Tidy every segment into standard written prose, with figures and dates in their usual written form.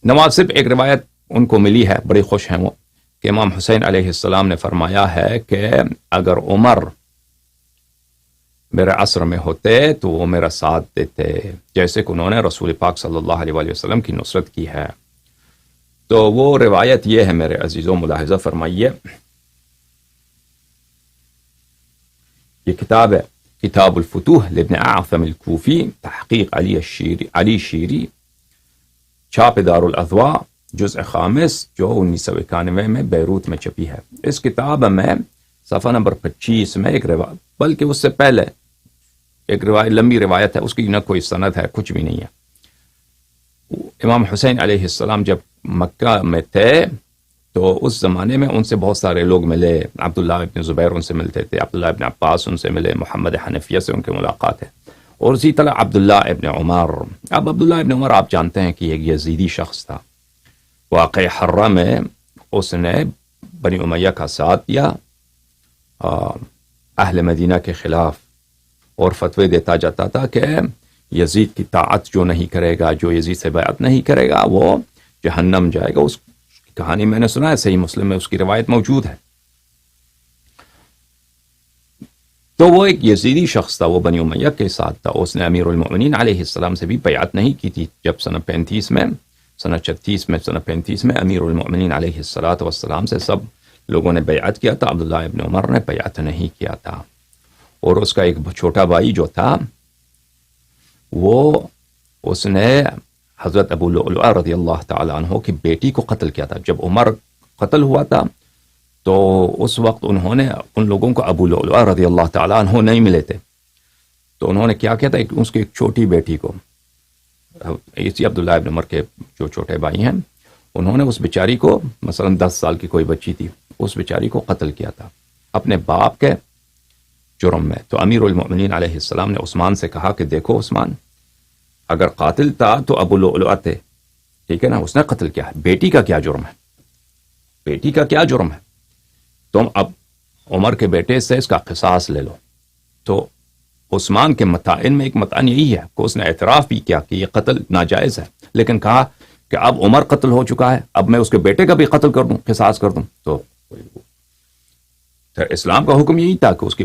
نواسب ایک روایت ان کو ملی ہے، بڑی خوش ہیں وہ، کہ امام حسین علیہ السلام نے فرمایا ہے کہ اگر عمر میرے عصر میں ہوتے تو وہ میرا ساتھ دیتے، جیسے کہ انہوں نے رسول پاک صلی اللہ علیہ وآلہ وسلم کی نصرت کی ہے۔ تو وہ روایت یہ ہے میرے عزیزوں، ملاحظہ فرمائیے، یہ کتاب ہے کتاب الفتوح لابن اعظم الکوفی، تحقیق علی شیری، چھاپ دار الاضواء، جزء خامس، جو 1991 میں بیروت میں چھپی ہے۔ اس کتاب میں صفحہ نمبر 25 میں ایک روایت، بلکہ اس سے پہلے ایک روایت، لمبی روایت ہے، اس کی نہ کوئی سند ہے، کچھ بھی نہیں ہے۔ امام حسین علیہ السلام جب مکہ میں تھے تو اس زمانے میں ان سے بہت سارے لوگ ملے، عبداللہ ابن زبیر ان سے ملتے تھے، عبداللہ ابن عباس ان سے ملے، محمد حنفیہ سے ان کی ملاقات ہے، اور اسی طرح عبداللہ ابن عمر۔ اب عبداللہ ابن عمر آپ جانتے ہیں کہ ایک یزیدی شخص تھا، واقع حرہ میں اس نے بنی امیہ کا ساتھ دیا اہل مدینہ کے خلاف، اور فتوے دیتا جاتا تھا کہ یزید کی طاعت جو نہیں کرے گا، جو یزید سے بیعت نہیں کرے گا، وہ جہنم جائے گا۔ اس کی کہانی میں نے سنا ہے، صحیح مسلم میں اس کی روایت موجود ہے۔ تو وہ ایک یزیدی شخص تھا، وہ بنی امیہ کے ساتھ تھا، اس نے امیر المؤمنین علیہ السلام سے بھی بیعت نہیں کی تھی۔ جب سنہ 35 میں، سنہ 35 میں امیر المؤمنین علیہ السلام سے سب لوگوں نے بیعت کیا تھا، عبداللہ ابن عمر نے بیعت نہیں کیا تھا، اور اس کا ایک چھوٹا بھائی جو تھا وہ اس نے حضرت ابو لؤلؤہ رضی اللہ تعالی عنہ کی بیٹی کو قتل کیا تھا۔ جب عمر قتل ہوا تھا تو اس وقت انہوں نے ان لوگوں کو ابو لؤلؤہ رضی اللہ تعالی عنہ نہیں ملے تھے، تو انہوں نے کیا کیا تھا، اس کی ایک چھوٹی بیٹی کو، اسی عبداللہ ابن عمر کے جو چھوٹے بھائی ہیں، انہوں نے اس بیچاری کو، مثلا 10 سال کی کوئی بچی تھی، اس بیچاری کو قتل کیا تھا اپنے باپ کے جرم میں۔ تو امیر المؤمنین علیہ السلام نے عثمان سے کہا کہ دیکھو عثمان، اگر قاتل تھا تو ابو لؤلؤہ تھے، ٹھیک ہے نا، اس نے قتل کیا ہے، بیٹی کا کیا جرم ہے، بیٹی کا کیا جرم ہے، تم اب عمر کے بیٹے سے اس کا قصاص لے لو۔ تو عثمان کے متائن میں ایک متعین یہی ہے کہ اس نے اعتراف بھی کیا کہ یہ قتل ناجائز ہے، لیکن کہا کہ اب عمر قتل ہو چکا ہے، اب میں اس کے بیٹے کا بھی قتل کر دوں، قصاص کر دوں۔ تو اسلام کا حکم یہی تھا کہ اس کی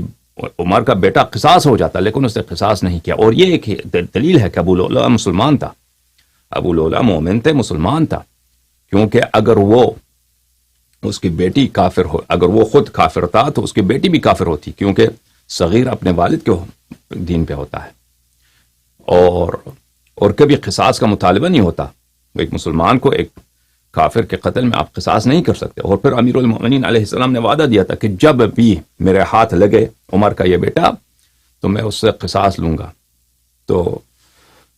عمر کا بیٹا قصاص ہو جاتا، لیکن اس نے قصاص نہیں کیا، اور یہ ایک دلیل ہے کہ ابو لؤلؤہ مسلمان تھا، ابو لؤلؤہ مومن تھے، مسلمان تھا، کیونکہ اگر وہ اس کی بیٹی کافر ہو، اگر وہ خود کافر تھا تو اس کی بیٹی بھی کافر ہوتی، کیونکہ صغیر اپنے والد کے دین پہ ہوتا ہے، اور کبھی قصاص کا مطالبہ نہیں ہوتا، ایک مسلمان کو ایک کافر کے قتل میں آپ قصاص نہیں کر سکتے۔ اور پھر امیر المؤمنین علیہ السلام نے وعدہ دیا تھا کہ جب بھی میرے ہاتھ لگے عمر کا یہ بیٹا تو میں اس سے قصاص لوں گا، تو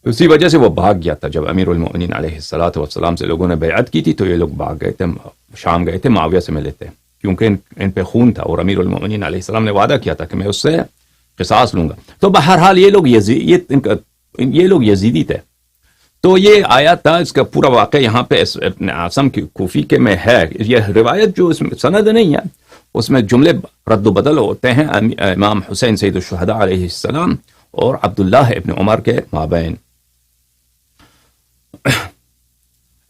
اسی وجہ سے وہ بھاگ گیا تھا۔ جب امیر المؤمنین علیہ السلام سے لوگوں نے بیعت کی تھی تو یہ لوگ بھاگ گئے تھے، شام گئے تھے، معاویہ سے ملے تھے، کیونکہ ان پہ خون تھا، اور امیر المؤمنین علیہ السلام نے وعدہ کیا تھا کہ میں اس سے قصاص لوں گا۔ تو بہرحال یہ لوگ یزیدی تھے۔ تو یہ آیا تھا، اس کا پورا واقعہ یہاں پہ ابن عاصم کی کوفی کے میں ہے۔ یہ روایت جو اس میں سند نہیں ہے، اس میں جملے رد و بدل ہوتے ہیں امام حسین سید الشہداء علیہ السلام اور عبداللہ ابن عمر کے مابین۔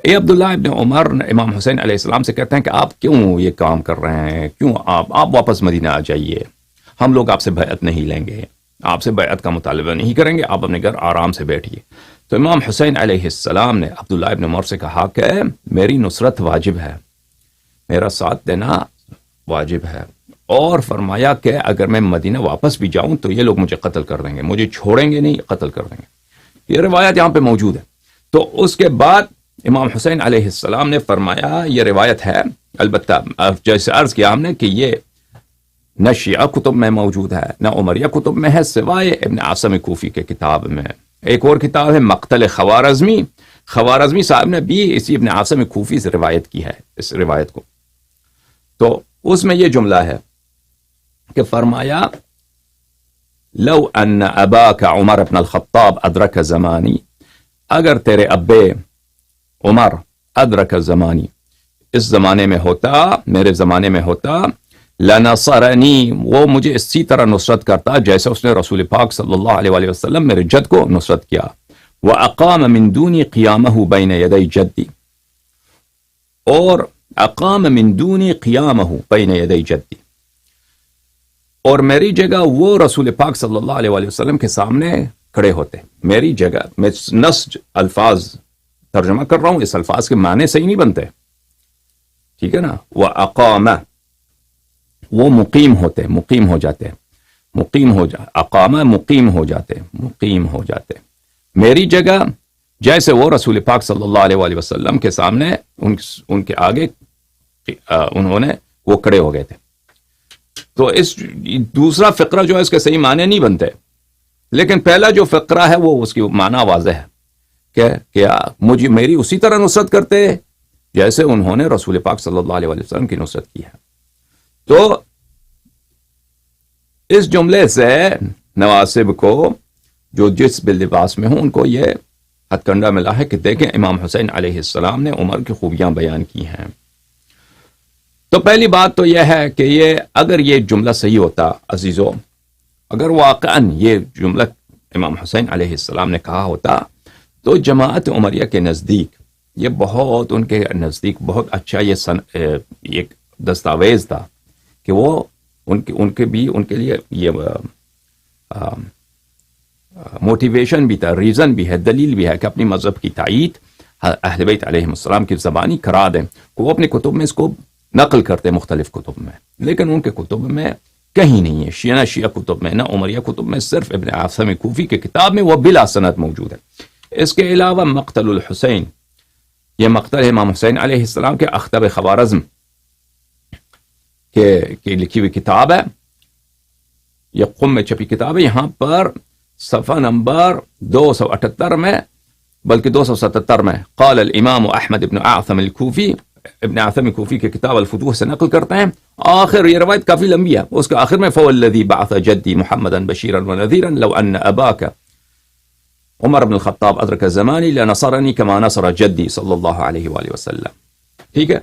یہ عبداللہ ابن عمر امام حسین علیہ السلام سے کہتے ہیں کہ آپ کیوں یہ کام کر رہے ہیں، کیوں آپ واپس مدینہ آ جائیے، ہم لوگ آپ سے بیعت نہیں لیں گے، آپ سے بیعت کا مطالبہ نہیں کریں گے، آپ اپنے گھر آرام سے بیٹھیے۔ تو امام حسین علیہ السلام نے عبداللہ ابن عمر سے کہا کہ میری نصرت واجب ہے، میرا ساتھ دینا واجب ہے، اور فرمایا کہ اگر میں مدینہ واپس بھی جاؤں تو یہ لوگ مجھے قتل کر دیں گے، مجھے چھوڑیں گے نہیں، قتل کر دیں گے۔ یہ روایت یہاں پہ موجود ہے۔ تو اس کے بعد امام حسین علیہ السلام نے فرمایا، یہ روایت ہے، البتہ جیسے عرض کیا ہم نے کہ یہ نہ شیعہ کتب میں موجود ہے نہ عمریہ کتب میں ہے، سوائے ابن عاصم کوفی کے کتاب میں۔ ایک اور کتاب ہے مقتل خوارزمی صاحب نے بھی اسی ابن عاصم کوفی سے روایت کی ہے اس روایت کو۔ تو اس میں یہ جملہ ہے کہ فرمایا لو ان اباک عمر بن الخطاب ادرک زمانی، اگر تیرے ابے عمر ادرک زمانی، اس زمانے میں ہوتا، میرے زمانے میں ہوتا، لنصرنی، وہ مجھے اسی طرح نصرت کرتا جیسے اس نے رسول پاک صلی اللہ علیہ وآلہ وسلم میرے جد کو نصرت کیا۔ وَأَقَامَ مِن دُونِ قِيَامَهُ بَيْنَ يَدَيْ جَدِّي، اور اقام من دونی قیامہ بین یدی جدی، اور میری جگہ وہ رسول پاک صلی اللہ علیہ وآلہ وسلم کے سامنے کھڑے ہوتے. میری جگہ، میں نسج الفاظ ترجمہ کر رہا ہوں، اس الفاظ کے معنی صحیح نہیں بنتے، ٹھیک ہے نا. وہ اقام، وہ مقیم ہوتے، مقیم ہو جاتے، اقامہ مقیم ہو جاتے، مقیم ہو جاتے میری جگہ، جیسے وہ رسول پاک صلی اللہ علیہ وآلہ وسلم کے سامنے ان کے آگے انہوں نے وہ کھڑے ہو گئے تھے. تو اس دوسرا فقرہ جو ہے اس کے صحیح معنی نہیں بنتے، لیکن پہلا جو فقرہ ہے وہ اس کی معنی واضح ہے کہ کیا مجھے میری اسی طرح نصرت کرتے جیسے انہوں نے رسول پاک صلی اللہ علیہ وآلہ وسلم کی نصرت کی ہے. تو اس جملے سے نواسب کو جو جس باللباس میں ہوں ان کو یہ ہتھ کنڈا ملا ہے کہ دیکھیں امام حسین علیہ السلام نے عمر کی خوبیاں بیان کی ہیں. تو پہلی بات تو یہ ہے کہ اگر یہ جملہ صحیح ہوتا عزیزو، اگر واقعاً یہ جملہ امام حسین علیہ السلام نے کہا ہوتا تو جماعت عمریہ کے نزدیک یہ بہت، ان کے نزدیک بہت اچھا یہ دستاویز تھا کہ وہ ان کے لیے یہ موٹیویشن بھی تھا، ریزن بھی ہے، دلیل بھی ہے کہ اپنی مذہب کی تائید اہل بیت علیہ السلام کی زبانی کرا دیں. وہ اپنے کتب میں اس کو نقل کرتے مختلف کتب میں، لیکن ان کے کتب میں کہیں نہیں ہے، نہ شیعہ کتب میں نہ عمریہ کتب میں، صرف ابن عاصم کوفی کے کتاب میں وہ بلا سند موجود ہے. اس کے علاوہ مقتل الحسین، یہ مقتل امام حسین علیہ السلام کے اختب خوارزم کی لکھی ہوئی کتاب ہے، یہ قم میں چھپی کتاب ہے. یہاں پر صفحہ نمبر 278 میں بلکہ 277 میں قال الامام احمد ابن اعثم الکوفی، ابن اعثم کوفی کے کتاب الفتوح سے نقل کرتے ہیں. آخر یہ روایت کافی لمبی ہے، اس کے آخر میں فوالذی بعث جدی محمدا بشیرا ونذیرا لو ان اباک عمر بن الخطاب ادرک زمانی لنصرنی کما نصر جدی صلی اللہ علیہ وآلہ وسلم. ٹھیک ہے،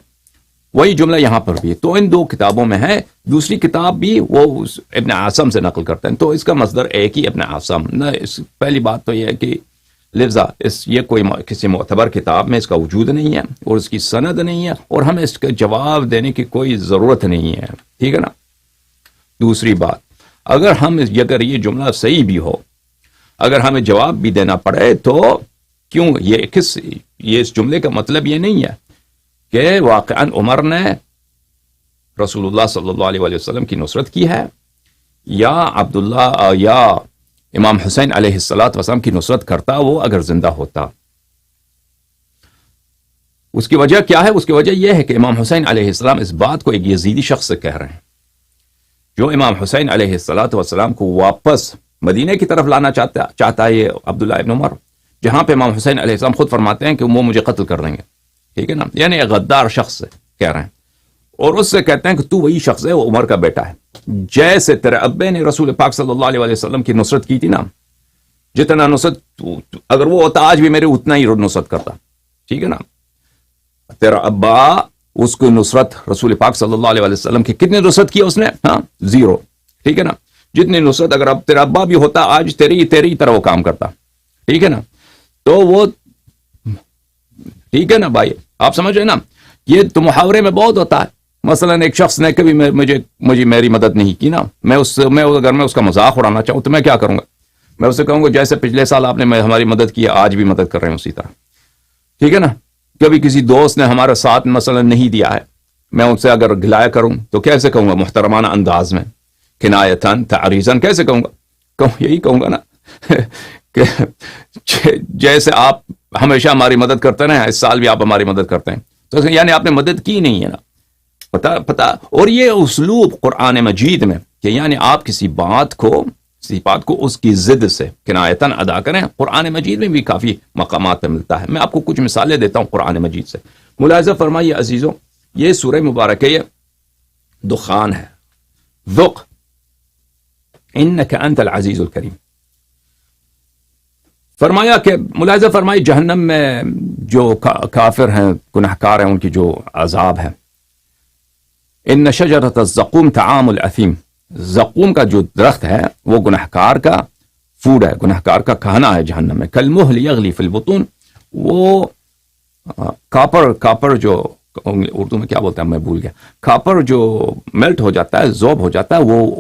وہی جملہ یہاں پر بھی. تو ان دو کتابوں میں ہے، دوسری کتاب بھی وہ ابن عاصم سے نقل کرتے ہیں، تو اس کا مصدر ایک ہی ابن عاصم نہ. پہلی بات تو یہ ہے کہ لفظہ یہ کوئی کسی معتبر کتاب میں اس کا وجود نہیں ہے اور اس کی سند نہیں ہے، اور ہمیں اس کا جواب دینے کی کوئی ضرورت نہیں ہے. ٹھیک ہے نا. دوسری بات، اگر یہ جملہ صحیح بھی ہو، اگر ہمیں جواب بھی دینا پڑے تو کیوں یہ اس جملے کا مطلب یہ نہیں ہے کہ واقعاً عمر نے رسول اللہ صلی اللہ علیہ وسلم کی نصرت کی ہے، یا عبداللہ یا امام حسین علیہ السلام کی نصرت کرتا وہ اگر زندہ ہوتا. اس کی وجہ کیا ہے؟ اس کی وجہ یہ ہے کہ امام حسین علیہ السلام اس بات کو ایک یزیدی شخص سے کہہ رہے ہیں، جو امام حسین علیہ السلام کو واپس مدینہ کی طرف لانا چاہتا ہے یہ عبداللہ ابن عمر، جہاں پہ امام حسین علیہ السلام خود فرماتے ہیں کہ وہ مجھے قتل کر دیں گے. ٹھیک ہے نا، یعنی ایک غدار شخص سے کہہ رہے ہیں، اور اس سے کہتے ہیں کہ تو وہی شخص ہے، وہ عمر کا بیٹا ہے، جیسے تیرے ابے نے رسول پاک صلی اللہ علیہ وسلم کی نصرت کی تھی نا، جتنا نصرت اگر وہ ہوتا آج بھی میرے اتنا ہی نصرت کرتا. ٹھیک ہے نا. تیرا ابا اس کو نصرت رسول پاک صلی اللہ علیہ وسلم کی کتنی نصرت کی اس نے؟ ہاں، 0. ٹھیک ہے نا. جتنی نصرت اگر اب تیرا ابا بھی ہوتا آج تیری طرح وہ کام کرتا. ٹھیک ہے نا. تو وہ ٹھیک ہے نا بھائی، آپ سمجھ رہے نا. یہ تو محاورے میں بہت ہوتا ہے. مثلا ایک شخص نے کبھی مجھے میری مدد نہیں کی نا، اگر میں اس کا مذاق اڑانا چاہوں تو میں کیا کروں گا؟ میں اسے کہوں گا جیسے پچھلے سال آپ نے ہماری مدد کی، آج بھی مدد کر رہے ہیں اسی طرح. ٹھیک ہے نا. کبھی کسی دوست نے ہمارا ساتھ مثلا نہیں دیا ہے، میں ان سے اگر گلایا کروں تو کیسے کہوں گا؟ محترمانہ انداز میں، کنایتاً تعریضاً کیسے کہوں گا؟ یہی کہوں گا نا کہ جیسے آپ ہمیشہ ہماری مدد کرتے رہے، اس سال بھی آپ ہماری مدد کرتے ہیں، تو یعنی آپ نے مدد کی نہیں ہے نا. پتا. اور یہ اسلوب قرآن مجید میں کہ یعنی آپ کسی بات کو اس کی ضد سے کنایتاً ادا کریں، قرآن مجید میں بھی کافی مقامات پہ ملتا ہے. میں آپ کو کچھ مثالیں دیتا ہوں قرآن مجید سے. ملاحظہ فرمائیے عزیزوں، یہ سورہ مبارکہ یہ دخان ہے. ذق انک انت العزیز الکریم. فرمایا کہ ملاحظہ فرمائی جہنم میں جو کافر ہیں، گناہگار ہیں، ان کی جو عذاب ہے. ان شجرۃ الزقوم طعام الاثیم. زقوم کا جو درخت ہے وہ گناہگار کا فوڈ ہے، گناہگار کا کھانا ہے جہنم میں. کالمہل یغلی فی البطون. وہ کاپر جو اردو میں کیا بولتے ہیں میں بھول گیا, کاپر جو میلٹ ہو جاتا ہے, ذوب ہو جاتا ہے, وہ